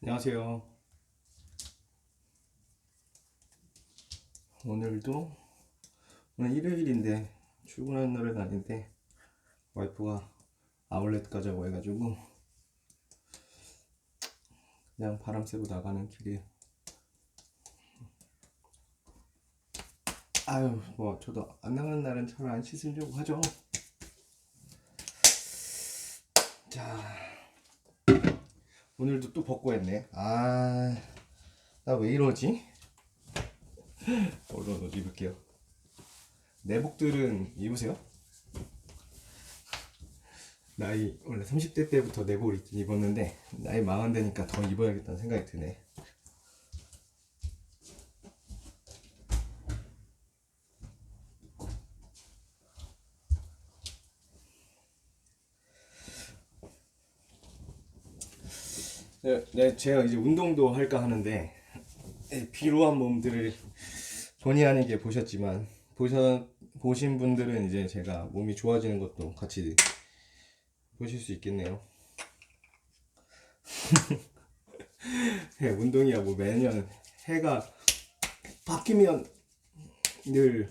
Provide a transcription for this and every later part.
안녕하세요. 오늘 일요일인데 출근하는 날은 아닌데 와이프가 아울렛 가자고 해가지고 그냥 바람 쐬고 나가는 길이에요. 아유, 뭐 저도 안 나가는 날은 잘 안 씻으려고 하죠. 자, 오늘도 또 벗고 했네. 나 왜 이러지? 얼른 옷 입을게요. 내복들은 입으세요? 나이 원래 30대 때부터 내복을 입었는데 나이 40 되니까 더 입어야겠다는 생각이 드네. 제가 이제 운동도 할까 하는데 비로한 몸들을 본의 아니게 보셨지만 보신 분들은 이제 제가 몸이 좋아지는 것도 같이 보실 수 있겠네요. 운동이야 뭐 매년 해가 바뀌면 늘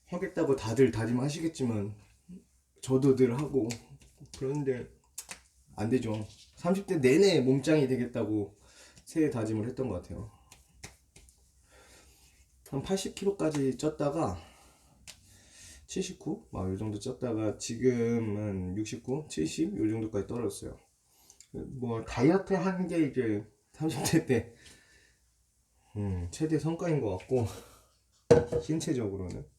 하겠다고 다들 다짐하시겠지만 저도 늘 하고 그런데 안 되죠. 30대 내내 몸짱이 되겠다고 새해 다짐을 했던 것 같아요. 한 80kg까지 쪘다가 79? 막 이 정도 쪘다가 지금은 69, 70? 요 정도까지 떨어졌어요. 뭐 다이어트 하는 게 이제 30대 때 최대 성과인 것 같고 신체적으로는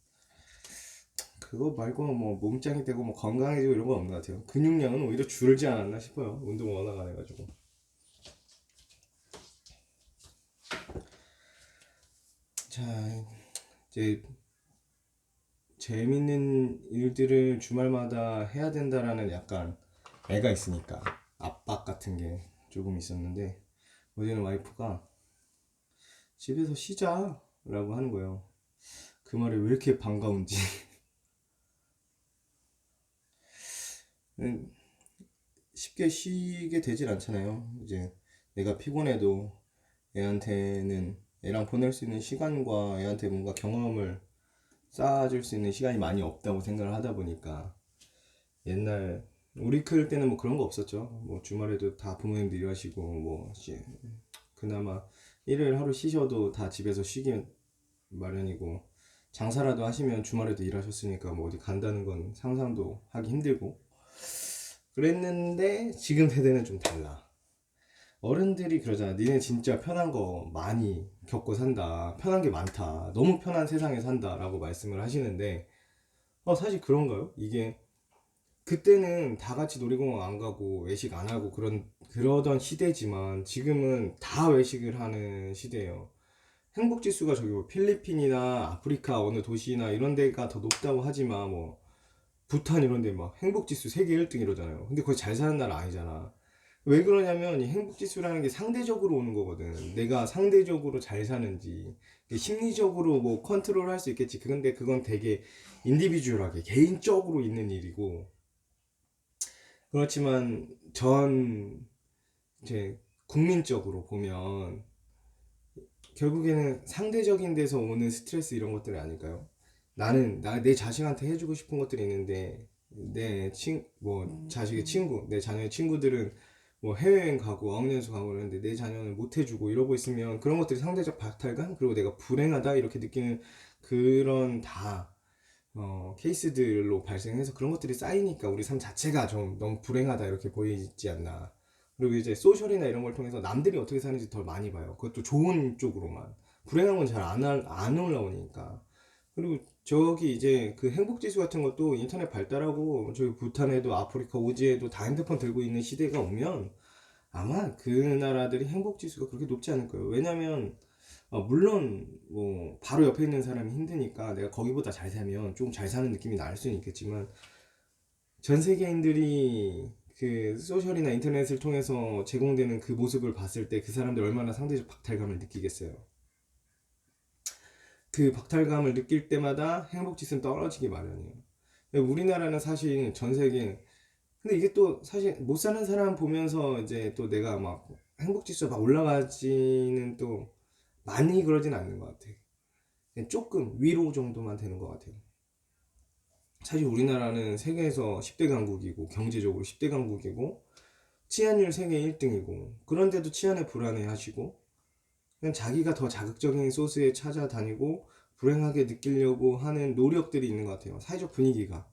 그거 말고 뭐 몸짱이 되고 뭐 건강해지고 이런 건 없는 것 같아요. 근육량은 오히려 줄지 않았나 싶어요. 운동 워낙 안 해가지고. 자, 이제 재밌는 일들을 주말마다 해야 된다라는 약간 애가 있으니까 압박 같은 게 조금 있었는데 어제는 와이프가 집에서 쉬자 라고 하는 거예요. 그 말이 왜 이렇게 반가운지. 쉽게 쉬게 되질 않잖아요. 이제 내가 피곤해도 애랑 보낼 수 있는 시간과 애한테 뭔가 경험을 쌓아줄 수 있는 시간이 많이 없다고 생각을 하다 보니까 옛날 우리 클 때는 뭐 그런 거 없었죠. 뭐 주말에도 다 부모님들 일하시고 뭐 그나마 일요일 하루 쉬셔도 다 집에서 쉬기 마련이고 장사라도 하시면 주말에도 일하셨으니까 뭐 어디 간다는 건 상상도 하기 힘들고 그랬는데 지금 세대는 좀 달라. 어른들이 그러잖아. 니네 진짜 편한 거 많이 겪고 산다. 편한 게 많다. 너무 편한 세상에 산다. 라고 말씀을 하시는데, 사실 그런가요? 이게, 그때는 다 같이 놀이공원 안 가고 외식 안 하고 그러던 시대지만 지금은 다 외식을 하는 시대예요. 행복지수가 저기 뭐 필리핀이나 아프리카 어느 도시나 이런 데가 더 높다고 하지만 뭐, 부탄 이런 데 막 행복지수 세계 1등 이러잖아요. 근데 거기 잘 사는 나라 아니잖아. 왜 그러냐면 이 행복지수라는 게 상대적으로 오는 거거든. 내가 상대적으로 잘 사는지 심리적으로 뭐 컨트롤 할 수 있겠지. 그런데 그건 되게 인디비주얼하게 개인적으로 있는 일이고 그렇지만 전 이제 국민적으로 보면 결국에는 상대적인 데서 오는 스트레스 이런 것들이 아닐까요? 내 자식한테 해주고 싶은 것들이 있는데 뭐 자식의 친구, 내 자녀의 친구들은 뭐 해외여행 가고 어학연수 가고 그러는데 내 자녀는 못 해주고 이러고 있으면 그런 것들이 상대적 박탈감 그리고 내가 불행하다 이렇게 느끼는 그런 케이스들로 발생해서 그런 것들이 쌓이니까 우리 삶 자체가 좀 너무 불행하다 이렇게 보이지 않나. 그리고 이제 소셜이나 이런 걸 통해서 남들이 어떻게 사는지 더 많이 봐요. 그것도 좋은 쪽으로만. 불행한 건 잘 안 올라오니까. 그리고 저기 이제 그 행복지수 같은 것도 인터넷 발달하고 저기 부탄에도 아프리카 오지에도 다 핸드폰 들고 있는 시대가 오면 아마 그 나라들이 행복지수가 그렇게 높지 않을 거예요. 왜냐면 물론 뭐 바로 옆에 있는 사람이 힘드니까 내가 거기보다 잘 살면 좀 잘 사는 느낌이 날 수는 있겠지만 전 세계인들이 그 소셜이나 인터넷을 통해서 제공되는 그 모습을 봤을 때 그 사람들 얼마나 상대적 박탈감을 느끼겠어요. 그 박탈감을 느낄 때마다 행복지수는 떨어지기 마련이에요. 우리나라는 사실 전 세계 근데 이게 또 사실 못 사는 사람 보면서 이제 또 내가 막 행복지수가 막 올라가지는 또 많이 그러진 않는 것 같아. 그냥 조금 위로 정도만 되는 것 같아요. 사실 우리나라는 세계에서 10대 강국이고 경제적으로 10대 강국이고 치안율 세계 1등이고 그런데도 치안에 불안해하시고 그냥 자기가 더 자극적인 소스에 찾아다니고 불행하게 느끼려고 하는 노력들이 있는 것 같아요. 사회적 분위기가.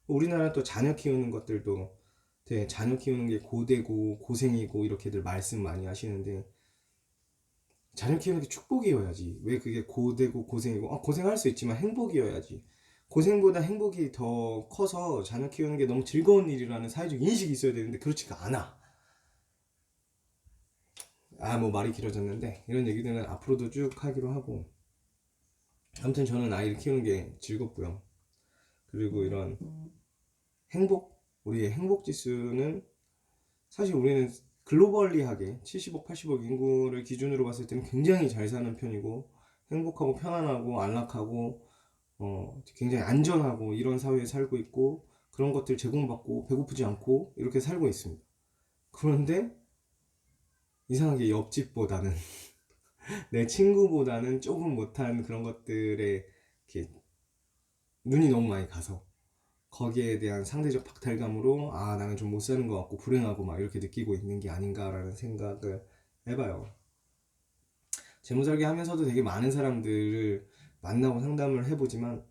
우리나라 또 자녀 키우는 것들도 되게 자녀 키우는 게 고되고 고생이고 이렇게들 말씀 많이 하시는데 자녀 키우는 게 축복이어야지. 왜 그게 고되고 고생이고 고생할 수 있지만 행복이어야지. 고생보다 행복이 더 커서 자녀 키우는 게 너무 즐거운 일이라는 사회적 인식이 있어야 되는데 그렇지가 않아. 뭐 말이 길어졌는데 이런 얘기들은 앞으로도 쭉 하기로 하고 아무튼 저는 아이를 키우는 게 즐겁고요. 그리고 이런 우리의 행복 지수는 사실 우리는 글로벌리하게 70억, 80억 인구를 기준으로 봤을 때는 굉장히 잘 사는 편이고 행복하고 편안하고 안락하고 굉장히 안전하고 이런 사회에 살고 있고 그런 것들 제공받고 배고프지 않고 이렇게 살고 있습니다. 그런데 이상하게 옆집보다는 내 친구보다는 조금 못한 그런 것들에 이렇게 눈이 너무 많이 가서 거기에 대한 상대적 박탈감으로 나는 좀 못 사는 것 같고 불행하고 막 이렇게 느끼고 있는 게 아닌가라는 생각을 해봐요. 재무설계 하면서도 되게 많은 사람들을 만나고 상담을 해보지만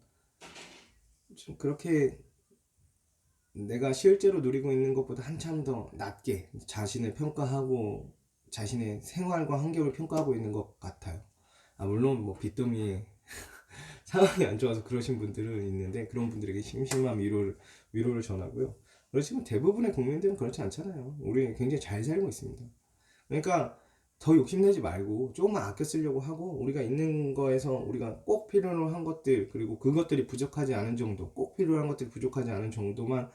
좀 그렇게 내가 실제로 누리고 있는 것보다 한참 더 낮게 자신을 평가하고 자신의 생활과 환경을 평가하고 있는 것 같아요. 물론 뭐 빚더미에 상황이 안 좋아서 그러신 분들은 있는데 그런 분들에게 심심한 위로를 전하고요. 그렇지만 대부분의 국민들은 그렇지 않잖아요. 우리 굉장히 잘 살고 있습니다. 그러니까 더 욕심내지 말고 조금만 아껴 쓰려고 하고 우리가 있는 거에서 우리가 꼭 필요로 한 것들 그리고 그것들이 부족하지 않은 정도 꼭 필요한 것들이 부족하지 않은 정도만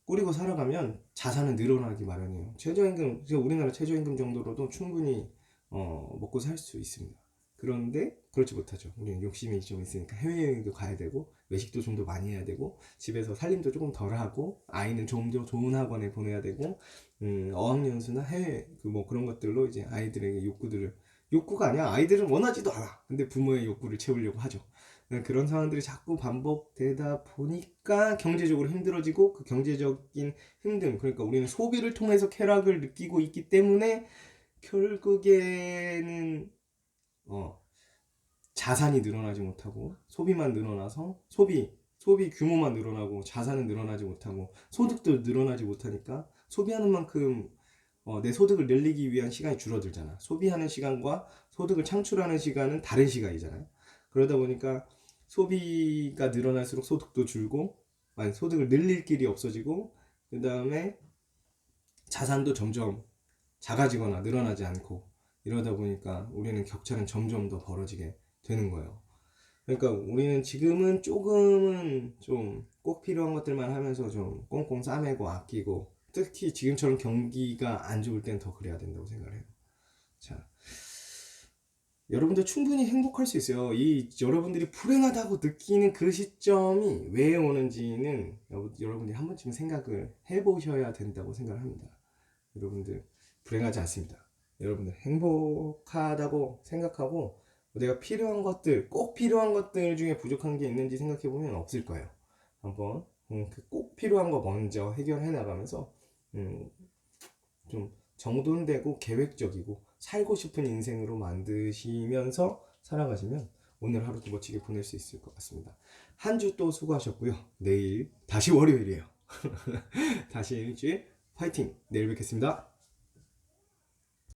꾸리고 살아가면 자산은 늘어나기 마련이에요. 최저임금, 우리나라 최저임금 정도로도 충분히 먹고 살 수 있습니다. 그런데 그렇지 못하죠. 우리는 욕심이 좀 있으니까 해외여행도 가야 되고 외식도 좀 더 많이 해야 되고 집에서 살림도 조금 덜 하고 아이는 좀 더 좋은 학원에 보내야 되고 어학연수나 해외 뭐 그런 것들로 이제 아이들에게 욕구가 아니야. 아이들은 원하지도 않아. 근데 부모의 욕구를 채우려고 하죠. 그런 상황들이 자꾸 반복되다 보니까 경제적으로 힘들어지고 그 경제적인 힘듦 그러니까 우리는 소비를 통해서 쾌락을 느끼고 있기 때문에 결국에는 자산이 늘어나지 못하고 소비만 늘어나서 소비 규모만 늘어나고 자산은 늘어나지 못하고 소득도 늘어나지 못하니까 소비하는 만큼 내 소득을 늘리기 위한 시간이 줄어들잖아. 소비하는 시간과 소득을 창출하는 시간은 다른 시간이잖아요. 그러다 보니까 소비가 늘어날수록 소득도 줄고 소득을 늘릴 길이 없어지고 그 다음에 자산도 점점 작아지거나 늘어나지 않고 이러다 보니까 우리는 격차는 점점 더 벌어지게 되는 거예요. 그러니까 우리는 지금은 조금은 좀 꼭 필요한 것들만 하면서 좀 꽁꽁 싸매고 아끼고 특히 지금처럼 경기가 안 좋을 땐 더 그래야 된다고 생각을 해요. 자, 여러분들 충분히 행복할 수 있어요. 여러분들이 불행하다고 느끼는 그 시점이 왜 오는지는 여러분들이 한 번쯤 생각을 해보셔야 된다고 생각합니다. 여러분들 불행하지 않습니다. 여러분들 행복하다고 생각하고 내가 필요한 것들, 꼭 필요한 것들 중에 부족한 게 있는지 생각해보면 없을 거예요. 한번 꼭 필요한 거 먼저 해결해 나가면서 좀 정돈되고 계획적이고 살고 싶은 인생으로 만드시면서 살아가시면 오늘 하루도 멋지게 보낼 수 있을 것 같습니다. 한 주 또 수고하셨고요. 내일 다시 월요일이에요. 다시 일주일 파이팅! 내일 뵙겠습니다.